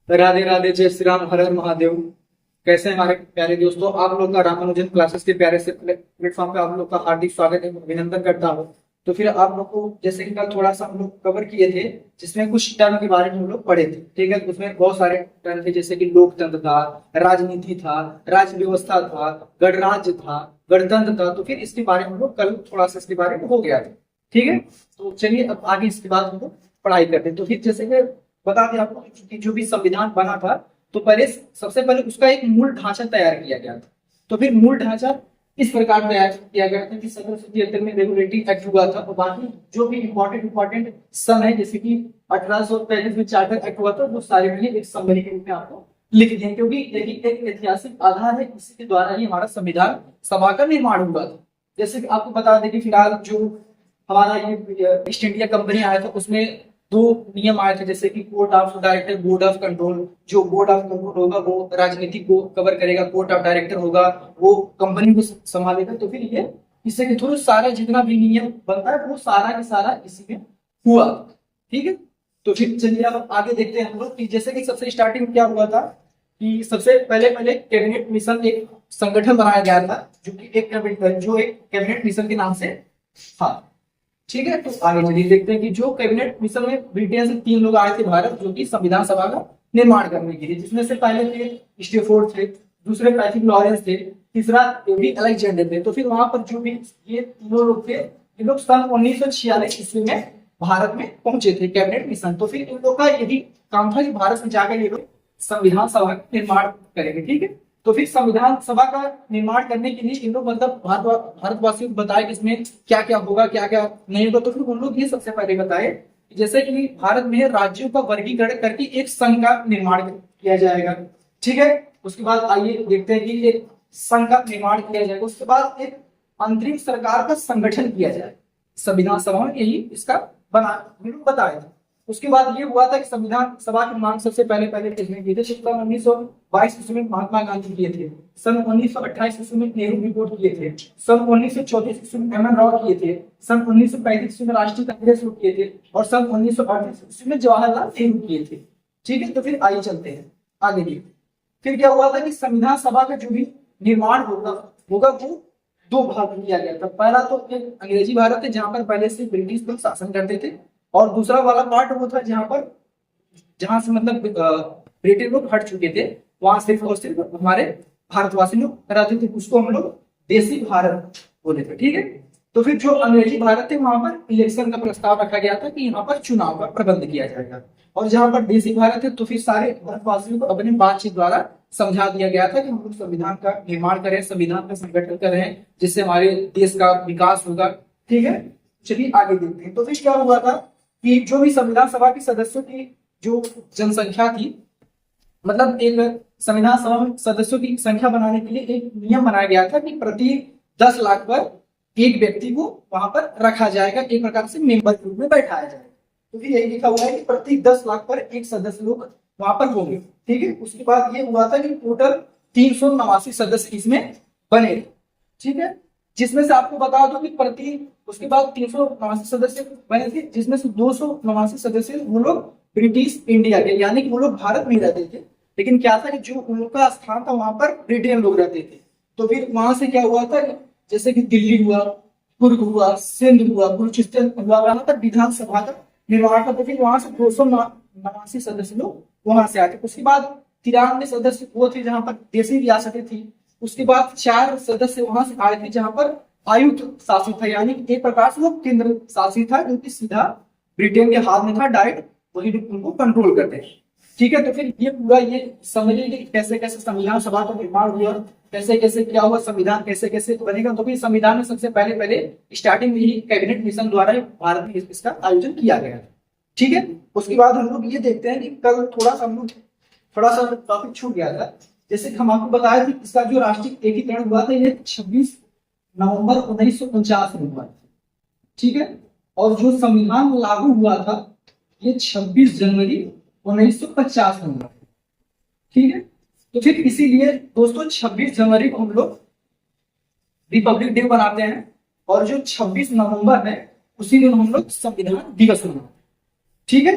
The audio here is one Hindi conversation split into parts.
राधे राधे, जय श्री राम, हर हर महादेव। कैसे हैं हमारे प्यारे दोस्तों? आप लोग का रामानुजन क्लासेस के प्यारे से प्लेटफॉर्म पे आप लोग का हार्दिक स्वागत है, अभिनंदन करता हूँ। तो फिर आप लोग को जैसे कि कल थोड़ा सा हम लोग कवर किए थे, जिसमें कुछ टर्म के बारे में हम लोग पढ़े थे। ठीक है, उसमें बहुत सारे टर्म थे, जैसे कि लोकतंत्र था, राजनीति था, राज्य व्यवस्था था, गणराज्य था, गणतंत्र था। तो फिर इसके बारे में हम लोग कल थोड़ा सा इसके बारे में हो गया था। ठीक है, तो चलिए अब आगे इसके बाद हम लोग पढ़ाई करते हैं। तो फिर जैसे कि बता दें आपको कि जो भी संविधान बना था, तो पहले सबसे पहले उसका एक मूल ढांचा तैयार किया गया था। तो फिर मूल ढांचा इस प्रकार तैयार किया गया था कि 1773 में रेगुलेटरी एक्ट हुआ था, और बाकी जो भी इंपॉर्टेंट सन है, जैसे कि 1835 में चार्टर एक्ट हुआ था, वो सारे भी एक समरी के रूप में आपको लिख दिए, क्योंकि यही एक ऐतिहासिक आधार है, इसी के द्वारा ही हमारा संविधान सभा का निर्माण हुआ था। जैसे कि आपको बता दें कि फिलहाल जो हमारा ये ईस्ट इंडिया कंपनी आया था, उसमें दो नियम आए थे, जैसे कि court of director, board of control. जो बोर्ड ऑफ कंट्रोल होगा वो राजनीति को कवर करेगा, कोर्ट ऑफ डायरेक्टर होगा वो कंपनी को संभालेगा। तो फिर ये इससे के थ्रू सारा जितना भी नियम बनता है वो सारा का सारा इसी में हुआ। ठीक है, तो फिर चलिए अब आगे देखते हैं हम लोग कि जैसे कि सबसे स्टार्टिंग क्या हुआ था कि सबसे पहले पहले कैबिनेट मिशन एक संगठन बनाया गया था, जो कि एक कैबिनेट मिशन के नाम से था। ठीक है, तो आगे चलिए देखते हैं कि जो कैबिनेट मिशन में ब्रिटेन से 3 लोग आए थे भारत, जो कि संविधान सभा का निर्माण करने के लिए, जिसमें से पहले थे स्टेफोर्ड थे, दूसरे पैट्रिक लॉरेंस थे, तीसरा एबी अलेक्जेंडर थे। तो फिर वहां पर जो भी ये तीनों लोग थे, इन लोग सन 1946 ईस्वी में भारत में पहुंचे थे कैबिनेट मिशन। तो फिर इन लोग का यही काम था कि भारत में जाकर ये लोग संविधान सभा का निर्माण करेंगे। ठीक है, तो फिर संविधान सभा का निर्माण करने के लिए इन लोग मतलब भारतवासियों को बताया कि इसमें क्या क्या होगा, क्या क्या नहीं होगा। तो फिर उन लोग ये सबसे पहले बताए कि जैसे कि भारत में राज्यों का वर्गीकरण करके एक संघ का निर्माण किया जाएगा। ठीक है, उसके बाद आइए देखते हैं कि एक संघ का निर्माण किया जाएगा। उसके बाद एक अंतरिम सरकार का संगठन किया जाएगा। संविधान सभा में यही इसका बताया था। उसके बाद ये हुआ था कि संविधान सभा की मांग सबसे पहले पहले किसने की थी? सन 1922 ईस्वी में महात्मा गांधी किए थे, सन 1928 ईस्वी में नेहरू रिपोर्ट किए थे, सन 1934 ईस्वी में एम एन राव किए थे, सन 1935 ईस्वी में राष्ट्रीय कांग्रेस लोग किए थे, और सन 1938 ईस्वी में जवाहरलाल नेहरू किए थे। ठीक है, तो फिर आइए चलते हैं आगे भी। फिर क्या हुआ था कि संविधान सभा का जो भी निर्माण होगा होगा वो 2 भाग में किया गया था। पहला तो एक अंग्रेजी भारत है, जहां पर पहले से ब्रिटिश लोग शासन करते थे, और दूसरा वाला पार्ट वो था जहां से मतलब ब्रिटिश लोग हट चुके थे, वहां सिर्फ और सिर्फ हमारे भारतवासी लोग रहते थे। उसको हम लोग देसी भारत बोले थे। ठीक है, तो फिर जो अंग्रेजी भारत थे वहां पर इलेक्शन का प्रस्ताव रखा गया था कि यहाँ पर चुनाव का प्रबंध किया जाएगा, और जहां पर देसी भारत है तो फिर सारे भारतवासियों को अपने बातचीत द्वारा समझा दिया गया था कि हम लोग संविधान का निर्माण करें, संविधान का संगठन करें, जिससे हमारे देश का विकास होगा। ठीक है, चलिए आगे देखते हैं। तो फिर क्या हुआ था कि जो भी संविधान सभा के सदस्यों की जो जनसंख्या थी, मतलब एक संविधान सभा में सदस्यों की संख्या बनाने के लिए एक नियम बनाया गया था कि प्रति 10 लाख पर एक व्यक्ति को वहां पर रखा जाएगा, एक प्रकार से मेंबर के रूप में बैठाया जाएगा। तो फिर यही लिखा हुआ है कि प्रति 10 लाख पर एक सदस्य लोग वहां पर होंगे। ठीक है, उसके बाद ये हुआ था कि टोटल 389 सदस्य इसमें बने। ठीक है, जिसमें से आपको बता दो कि उसके बाद 389 सदस्य बने थे, जिसमें से 289 सदस्य वो लोग ब्रिटिश इंडिया के, यानी कि वो लोग भारत में रहते थे, लेकिन क्या था कि जो उनका स्थान था वहां पर ब्रिटेन लोग रहते थे। तो फिर वहां से क्या हुआ था, जैसे कि दिल्ली हुआ, कुर्ग हुआ, सिंध हुआ, बलूचिस्तान हुआ, वहां पर विधानसभा का निर्माण था। तो फिर वहां से 289 सदस्य लोग वहां से आते। उसके बाद 93 सदस्य वो थे जहां पर देशी रियासतें थी। उसके बाद 4 सदस्य वहां से आए थे जहां पर आयुक्त शासित था, यानी एक प्रकार से वो केंद्र शासित था, जो कि सीधा ब्रिटेन के हाथ में था, डायरेक्ट वही उनको कंट्रोल करते हैं। ठीक है, तो फिर ये पूरा ये समझिए कि कैसे कैसे संविधान सभा का निर्माण हुआ, कैसे कैसे क्या हुआ, संविधान कैसे कैसे बनेगा। तो फिर संविधान में सबसे पहले पहले स्टार्टिंग में ही कैबिनेट मिशन द्वारा भारत में इसका आयोजन किया गया था। ठीक है, उसके बाद हम लोग ये देखते हैं कि कल थोड़ा सा टॉपिक छूट गया था। जैसे हम आपको बताया कि इसका जो राष्ट्रीय एकीकरण हुआ था ये 26 नवंबर 1949 में हुआ। ठीक है, और जो संविधान लागू हुआ था ये 26 जनवरी 1950 में हुआ। ठीक है, तो फिर इसीलिए दोस्तों 26 जनवरी को हम लोग रिपब्लिक डे मनाते हैं, और जो 26 नवंबर है उसी दिन हम लोग संविधान दिवस मनाते हैं। ठीक है,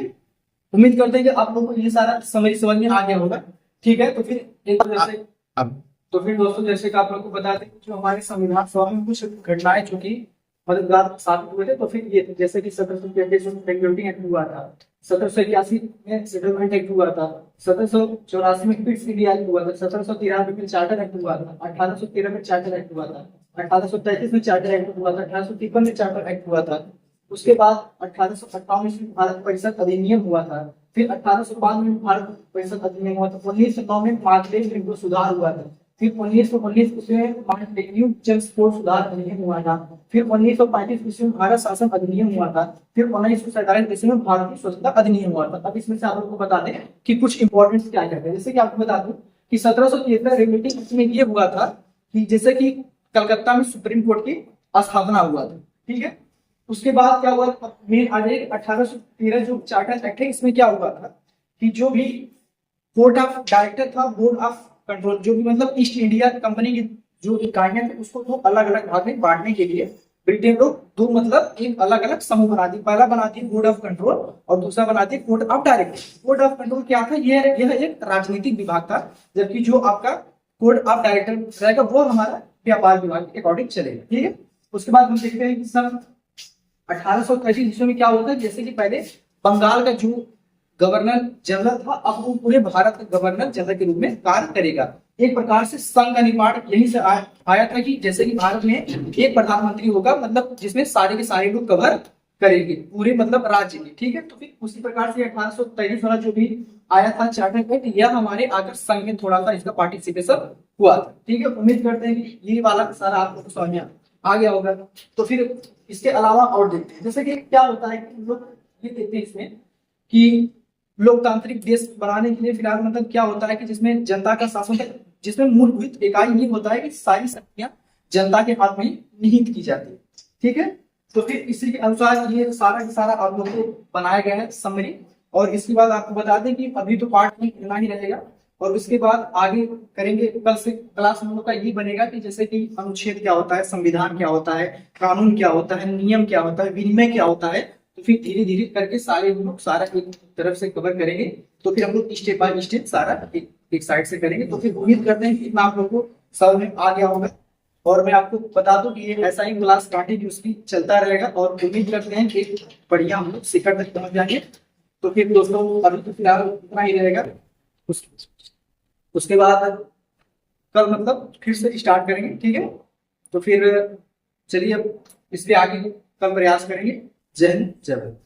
उम्मीद करते हैं कि आप लोगों को ये सारा समझ में आ गया होगा। ठीक है, तो फिर एक जैसे अब तो फिर दोस्तों जैसे कि आप लोग को बता दें, जो हमारे संविधान सभा में कुछ घटनाएं चूंकि मददगार साबित हुए थे, तो फिर ये जैसे कि 1733 में रेगुलेटिंग एक्ट हुआ था, 1781 में सेटलमेंट एक्ट हुआ था, 1784 में क्विट्स इंडिया एक्ट हुआ था, 1793 में चार्टर एक्ट हुआ था, 1813 में चार्टर एक्ट हुआ था, 1833 में चार्टर एक्ट हुआ था, 1853 में चार्टर एक्ट हुआ था। उसके बाद 1858 में भारत परिषद अधिनियम हुआ था। फिर 1892 में भारत परिषद अधिनियम हुआ था। 1909 में मार्गलेज लिंगो सुधार हुआ था। फिर 1919 ईस्वी में मार्गलेज जल स्पोर्ट सुधार अधिनियम हुआ था। फिर 1935 ईस्वी में भारत शासन अधिनियम हुआ था। फिर 1947 ईस्वी में भारतीय स्वतंत्रता अधिनियम हुआ था। अब इसमें से आप लोगों को बता दें कि कुछ इंपॉर्टेंट क्या कहते हैं। जैसे कि आपको बता दूं कि 1773 रेगुलेटिंग एक्ट में ये हुआ था कि जैसे कि कलकत्ता में सुप्रीम कोर्ट की स्थापना हुआ था। ठीक है, उसके बाद क्या हुआ, मेन आ जाएगी 1813 जो चार्टर एक्ट है, इसमें क्या हुआ था कि जो भी बोर्ड ऑफ डायरेक्टर था, बोर्ड ऑफ कंट्रोल, जो भी मतलब ईस्ट इंडिया कंपनी की जो इकाइयां थी, उसको दो अलग अलग भाग में बांटने के लिए ब्रिटेन लोग दो मतलब एक अलग अलग समूह बना दी। पहला बनाती है बोर्ड ऑफ कंट्रोल और दूसरा बनाती है board of director. Board of control क्या था, यह एक राजनीतिक विभाग था, जबकि जो आपका बोर्ड ऑफ डायरेक्टर रहेगा वो हमारा व्यापार विभाग के अकॉर्डिंग चलेगा। ठीक है, उसके बाद हम देखते हैं कि सन 1833 ईस्वी में क्या होता है, जैसे कि पहले बंगाल का जो गवर्नर जनरल था, अब वो पूरे भारत का गवर्नर जनरल के रूप में कार्य करेगा। एक प्रकार से संघ का निर्माण यहीं से आया था कि जैसे कि भारत में एक प्रधानमंत्री होगा, मतलब जिसमें सारे के सारे लोग कवर करेंगे पूरे मतलब राज्य में। ठीक है, तो फिर उसी प्रकार से 1833 वाला जो भी आया था चार्टर एक्ट, यह हमारे आकर संघ में थोड़ा सा इसका पार्टिसिपेशन हुआ था। ठीक है, उम्मीद करते हैं कि ये वाला सारा आप लोग को समझ में आ गया होगा। तो फिर इसके अलावा और देखते हैं, जैसे कि क्या होता है कि लोग ये देखते हैं इसमें कि लोकतांत्रिक देश बनाने के लिए फिलहाल मतलब क्या होता है कि जिसमें जनता का शासन है, जिसमें मूलभूत इकाई ये होता है कि सारी शक्तियां जनता के हाथ में निहित की जाती है। ठीक है, तो फिर इसी के अनुसार ये सारा का सारा आप लोग को बनाया गया है समरी। और इसके बाद आपको बता दें कि अभी तो पार्ट में इतना ही रहेगा, और उसके बाद आगे करेंगे। कल से क्लास हम लोग का ये बनेगा कि जैसे कि अनुच्छेद क्या होता है, संविधान क्या होता है, कानून क्या होता है, नियम क्या होता है, विनिमय क्या होता है। तो फिर धीरे धीरे करके सारे हम लोग सारा एक तरफ से कवर करेंगे। तो फिर हम लोग स्टेप बाय स्टेप सारा एक साइड से करेंगे। तो फिर उम्मीद करते हैं कि इतना आप लोग को समझ में आ गया होगा। और मैं आपको बता दूं कि ये ऐसा ही क्लास कंटिन्यू उसकी चलता रहेगा, और उम्मीद करते हैं कि बढ़िया हम लोग शिखर तक पहुंच जाएंगे। तो फिर दोस्तों अभी तो फिलहाल इतना ही रहेगा। उसके बाद कल मतलब फिर से स्टार्ट करेंगे। ठीक है, तो फिर चलिए अब इसके आगे कल प्रयास करेंगे। जय हिंद, जय भारत।